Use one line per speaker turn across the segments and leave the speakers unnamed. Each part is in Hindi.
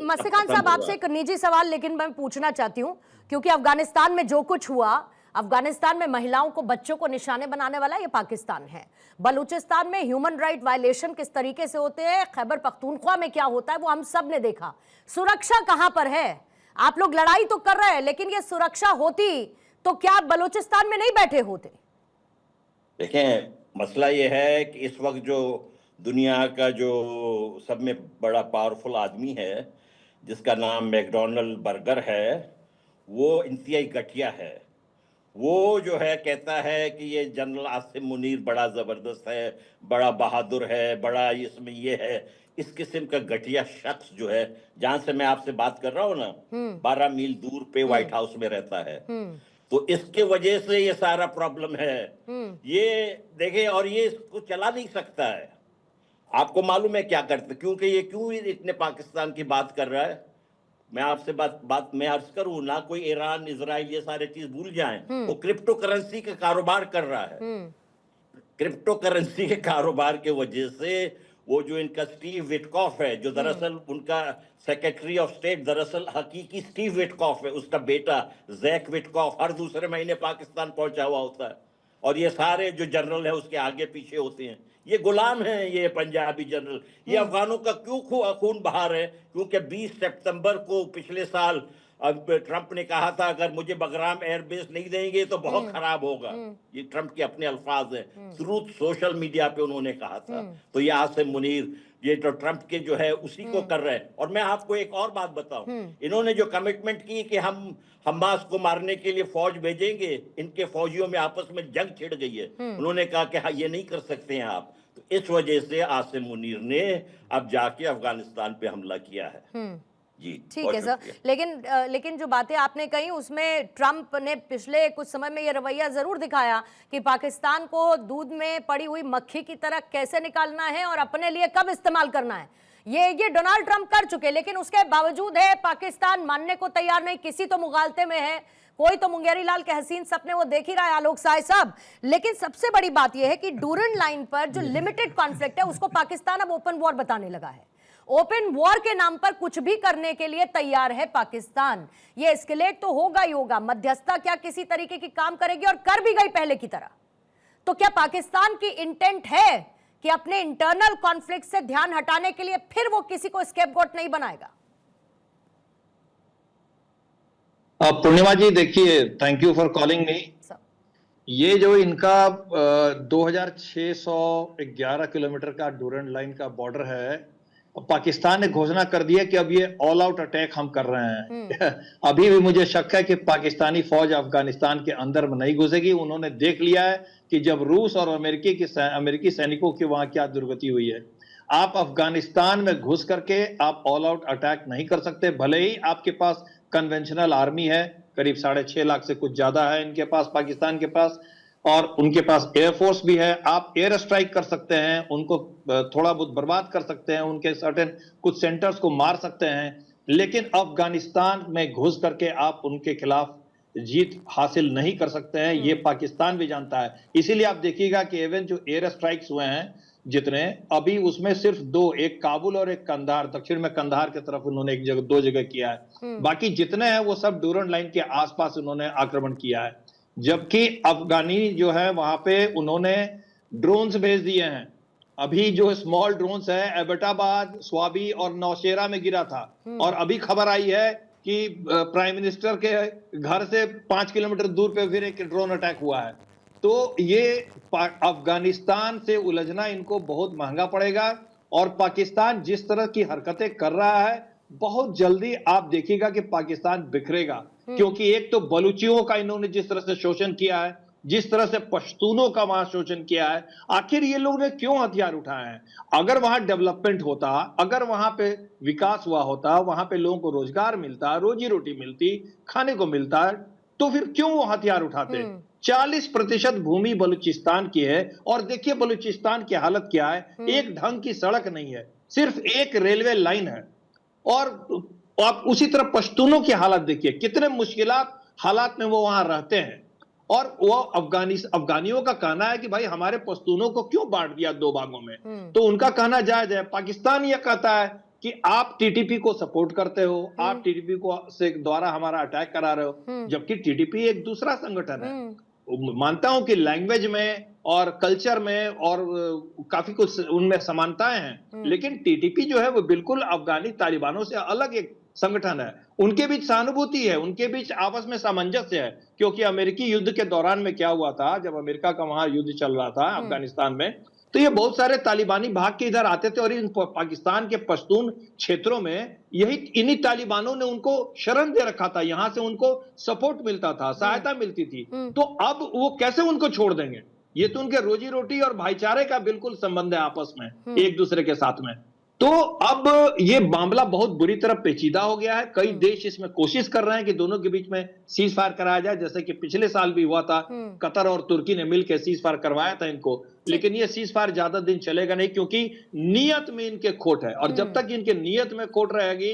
मस्तिखान साहब, आपसे एक निजी सवाल लेकिन मैं पूछना चाहती हूँ, क्योंकि अफगानिस्तान में जो कुछ हुआ, अफगानिस्तान में महिलाओं को, बच्चों को निशाने बनाने वाला ये पाकिस्तान है। बलूचिस्तान में ह्यूमन राइट वायलेशन किस तरीके से होते हैं, खैबर पख्तूनख्वा में क्या होता है, वो हम सब ने देखा। सुरक्षा कहां पर है? आप लोग लड़ाई तो कर रहे हैं, लेकिन ये सुरक्षा होती तो क्या आप बलूचिस्तान में नहीं बैठे होते?
देखें, मसला ये है कि इस वक्त जो दुनिया का जो सब में बड़ा पावरफुल आदमी है, जिसका नाम मैकडोनल्ड बर्गर है, वो इंतहाई घटिया है। वो जो है कहता है कि ये जनरल आसिम मुनीर बड़ा ज़बरदस्त है, बड़ा बहादुर है, बड़ा इसमें ये है। इस किस्म का घटिया शख्स जो है, जहां से मैं आपसे बात कर रहा हूँ ना, 12 मील दूर पे व्हाइट हाउस में रहता है। तो इसके वजह से ये सारा प्रॉब्लम है। ये देखे, और ये इसको चला नहीं सकता है। आपको मालूम है क्या करते, क्योंकि ये क्यों इतने पाकिस्तान की बात कर रहा है? मैं आपसे बात मैं अर्ज करूं ना, कोई ईरान, इजराइल ये सारे चीज भूल जाएं। वो क्रिप्टो करेंसी का कारोबार कर रहा है। क्रिप्टो करेंसी के कारोबार के वजह से वो जो इनका स्टीव विटकॉफ है, जो दरअसल उनका सेक्रेटरी ऑफ स्टेट दरअसल हकीकी स्टीव विटकॉफ है, उसका बेटा जैक विटकॉफ हर दूसरे महीने पाकिस्तान पहुंचा हुआ होता है। और ये सारे जो जनरल है उसके आगे पीछे होते हैं। ये गुलाम हैं, ये पंजाबी जनरल। ये अफगानों का क्यों खून बहा रहे हैं? क्योंकि 20 सितंबर को पिछले साल अब ट्रंप ने कहा था अगर मुझे बगराम एयरबेस नहीं देंगे तो बहुत खराब होगा। ये ट्रंप के अपने अल्फाज हैं, ट्रूथ सोशल मीडिया पे उन्होंने कहा था। तो ये आसिम मुनीर, ये तो ट्रंप के जो है उसी को कर रहे हैं। और मैं आपको एक और बात बताऊं, इन्होंने जो कमिटमेंट की कि हम हमास को मारने के लिए फौज भेजेंगे, इनके फौजियों में आपस में जंग छिड़ गई है। उन्होंने कहा कि हाँ, ये नहीं कर सकते हैं आप। तो इस वजह से आसिम मुनीर ने अब जाके अफगानिस्तान पे हमला किया है। जी
ठीक है सर, लेकिन जो बातें आपने कही उसमें ट्रंप ने पिछले कुछ समय में ये रवैया जरूर दिखाया कि पाकिस्तान को दूध में पड़ी हुई मक्खी की तरह कैसे निकालना है और अपने लिए कब इस्तेमाल करना है, ये डोनाल्ड ट्रंप कर चुके। लेकिन उसके बावजूद है पाकिस्तान मानने को तैयार नहीं, किसी तो मुगालते में है, कोई तो मुंगेरी लाल के हसीन सपने वो देख ही रहा है, आलोक साय साहब। लेकिन सबसे बड़ी बात यह है कि डूरन लाइन पर जो लिमिटेड कॉन्फ्लिक्ट है उसको पाकिस्तान अब ओपन वॉर बताने लगा है। ओपन वॉर के नाम पर कुछ भी करने के लिए तैयार है पाकिस्तान। ये एस्केलेट तो होगा ही होगा, मध्यस्थता क्या किसी तरीके की काम करेगी और कर भी गई पहले की तरह। तो क्या पाकिस्तान की इंटेंट है कि अपने इंटरनल कॉन्फ्लिक्ट से ध्यान हटाने के लिए फिर वो किसी को स्केपगोट नहीं बनाएगा?
पूर्णिमा जी देखिए, thank you for calling me. ये जो इनका 2611 किलोमीटर का डूरन लाइन का बॉर्डर है, पाकिस्तान ने घोषणा कर दिया कि अब ये ऑल आउट अटैक हम कर रहे हैं। अभी भी मुझे शक है कि पाकिस्तानी फौज अफगानिस्तान के अंदर में नहीं घुसेगी। उन्होंने देख लिया है कि जब रूस और अमेरिकी सैनिकों की वहां क्या दुर्गति हुई है। आप अफगानिस्तान में घुस करके आप ऑल आउट अटैक नहीं कर सकते, भले ही आपके पास कन्वेंशनल आर्मी है, करीब 6.5 लाख से कुछ ज्यादा है इनके पास, पाकिस्तान के पास, और उनके पास एयरफोर्स भी है। आप एयर स्ट्राइक कर सकते हैं, उनको थोड़ा बहुत बर्बाद कर सकते हैं, उनके सर्टेन कुछ सेंटर्स को मार सकते हैं, लेकिन अफगानिस्तान में घुस करके आप उनके खिलाफ जीत हासिल नहीं कर सकते हैं। ये पाकिस्तान भी जानता है। इसीलिए आप देखिएगा कि इवन जो एयर स्ट्राइक्स हुए हैं जितने, अभी उसमें सिर्फ 2, एक काबुल और एक कंधार, दक्षिण में कंधार की तरफ उन्होंने एक जगह 2 जगह किया है। बाकी जितने हैं वो सब डूरन लाइन के आसपास उन्होंने आक्रमण किया है। जबकि अफगानी जो है वहां पे उन्होंने ड्रोन्स भेज दिए हैं। अभी जो स्मॉल ड्रोन्स है एबटाबाद, स्वाबी और नौशेरा में गिरा था, और अभी खबर आई है कि प्राइम मिनिस्टर के घर से 5 किलोमीटर दूर पे फिर एक ड्रोन अटैक हुआ है। तो ये अफगानिस्तान से उलझना इनको बहुत महंगा पड़ेगा। और पाकिस्तान जिस तरह की हरकतें कर रहा है, बहुत जल्दी आप देखिएगा कि पाकिस्तान बिखरेगा। क्योंकि एक तो बलूचियों का इन्होंने जिस तरह से शोषण किया है, जिस तरह से पश्तूनों का वहां शोषण किया है, आखिर ये लोग ने क्यों हथियार उठाए हैं? अगर वहां डेवलपमेंट होता, अगर वहां पे विकास हुआ होता, वहां पे लोगों को रोजगार मिलता, रोजी रोटी मिलती, खाने को मिलता, तो फिर क्यों वो हथियार उठाते? 40% भूमि बलूचिस्तान की है। और देखिए बलूचिस्तान की हालत क्या है, एक ढंग की सड़क नहीं है, सिर्फ एक रेलवे लाइन है। और आप उसी तरह पश्तूनों की हालत देखिए, कितने मुश्किलात हालात में वो वहां रहते हैं। और वो अफगानियों का कहना है कि भाई हमारे पश्तूनों को क्यों बांट दिया 2 भागों में, तो उनका कहना जायज है। पाकिस्तान ये कहता है कि आप टीटीपी को सपोर्ट करते हो, आप टीटीपी को से द्वारा हमारा अटैक करा रहे हो, जबकि टीटीपी एक दूसरा संगठन है। मानता हूं कि लैंग्वेज में और कल्चर में और काफी कुछ उनमें समानताएं हैं, लेकिन टीटीपी जो है वो बिल्कुल अफगानी तालिबानों से अलग एक संगठन है। उनके बीच सहानुभूति है, उनके बीच आपस में सामंजस्य है, क्योंकि अमेरिकी युद्ध के दौरान में क्या हुआ था, जब अमेरिका का वहां युद्ध चल रहा था अफगानिस्तान में, तो ये बहुत सारे तालिबानी भाग के इधर आते थे और इन पाकिस्तान के पश्तून क्षेत्रों में यही इन्हीं तालिबानों ने उनको शरण दे रखा था, यहां से उनको सपोर्ट मिलता था, सहायता मिलती थी। तो अब वो कैसे उनको छोड़ देंगे? ये तो उनके रोजी रोटी और भाईचारे का बिल्कुल संबंध है आपस में, एक दूसरे के साथ में। तो अब ये मामला बहुत बुरी तरह पेचीदा हो गया है। कई देश इसमें कोशिश कर रहे हैं कि दोनों के बीच में सीज फायर कराया जाए, जैसे कि पिछले साल भी हुआ था, कतर और तुर्की ने मिलकर सीज फायर करवाया था इनको, लेकिन ये सीज फायर ज्यादा दिन चलेगा नहीं, क्योंकि नियत में इनके खोट है, और जब तक इनके नियत में खोट रहेगी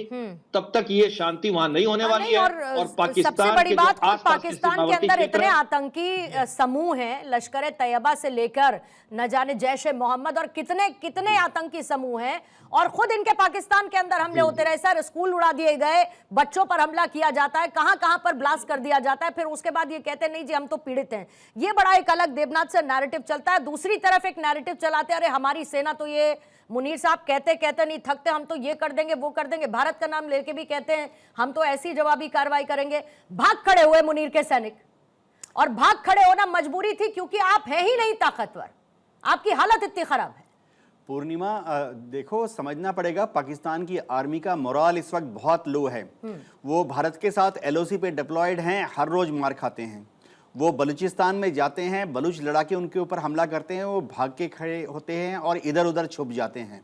तब तक ये शांति वहां नहीं होने वाली है। और पाकिस्तान
सबसे बड़ी बात, पाकिस्तान के अंदर इतने
है,
आतंकी समूह हैं, लश्कर तैयबा से लेकर न जाने जैश ए मोहम्मद और कितने कितने आतंकी समूह हैं, और खुद इनके पाकिस्तान के अंदर हमले होते रहे सर, स्कूल उड़ा दिए गए, बच्चों पर हमला किया जाता है, कहां कहां पर ब्लास्ट कर दिया जाता है, फिर उसके बाद ये कहते हैं नहीं जी हम तो पीड़ित हैं। ये बड़ा एक अलग देवनाथ से नैरेटिव चलता है। दूसरी तरफ एक नैरेटिव चलाते हैं, अरे हमारी सेना तो ये मुनीर साहब कहते कहते नहीं थकते, हम तो ये कर देंगे वो कर देंगे, भारत का नाम लेके भी कहते हैं हम तो ऐसी जवाबी कार्रवाई करेंगे। भाग खड़े हुए मुनीर के सैनिक, और भाग खड़े होना मजबूरी थी, क्योंकि आप है ही नहीं ताकतवर, आपकी हालत इतनी खराब है।
पूर्णिमा, देखो समझना पड़ेगा, पाकिस्तान की आर्मी का मोराल इस वक्त बहुत लो है। वो भारत के साथ एलओसी पे डिप्लॉयड हैं, हर रोज मार खाते हैं। वो बलूचिस्तान में जाते हैं, बलूच लड़ाके उनके ऊपर हमला करते हैं, वो भाग के खड़े होते हैं और इधर उधर छुप जाते हैं।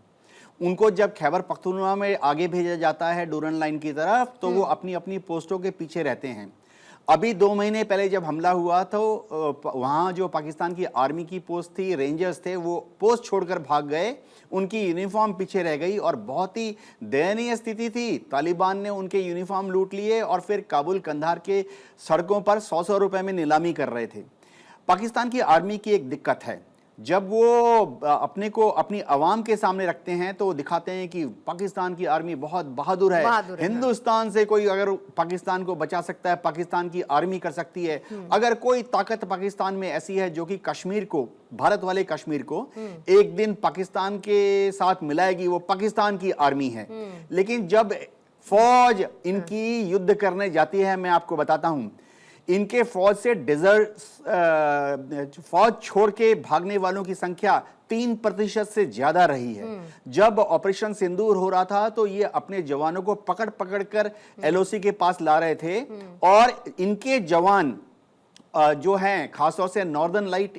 उनको जब खैबर पख्तूनख्वा में आगे भेजा जाता है डूरन लाइन की तरफ, तो वो अपनी अपनी पोस्टों के पीछे रहते हैं। अभी 2 महीने पहले जब हमला हुआ तो वहाँ जो पाकिस्तान की आर्मी की पोस्ट थी, रेंजर्स थे, वो पोस्ट छोड़कर भाग गए, उनकी यूनिफॉर्म पीछे रह गई और बहुत ही दयनीय स्थिति थी। तालिबान ने उनके यूनिफॉर्म लूट लिए और फिर काबुल कंधार के सड़कों पर 100-100 रुपए में नीलामी कर रहे थे। पाकिस्तान की आर्मी की एक दिक्कत है, जब वो अपने को अपनी आवाम के सामने रखते हैं तो दिखाते हैं कि पाकिस्तान की आर्मी बहुत बहादुर है, हिंदुस्तान से कोई अगर पाकिस्तान को बचा सकता है, पाकिस्तान की आर्मी कर सकती है। अगर कोई ताकत पाकिस्तान में ऐसी है जो कि कश्मीर को, भारत वाले कश्मीर को एक दिन पाकिस्तान के साथ मिलाएगी, वो पाकिस्तान की आर्मी है। लेकिन जब फौज इनकी युद्ध करने जाती है, मैं आपको बताता हूं, इनके फौज से फौज छोड़ के भागने वालों की संख्या 3% से ज्यादा रही है। जब ऑपरेशन सिंदूर हो रहा था तो ये अपने जवानों को पकड़ पकड़ कर एलओसी के पास ला रहे थे, और इनके जवान जो हैं, खासतौर से नॉर्दर्न लाइट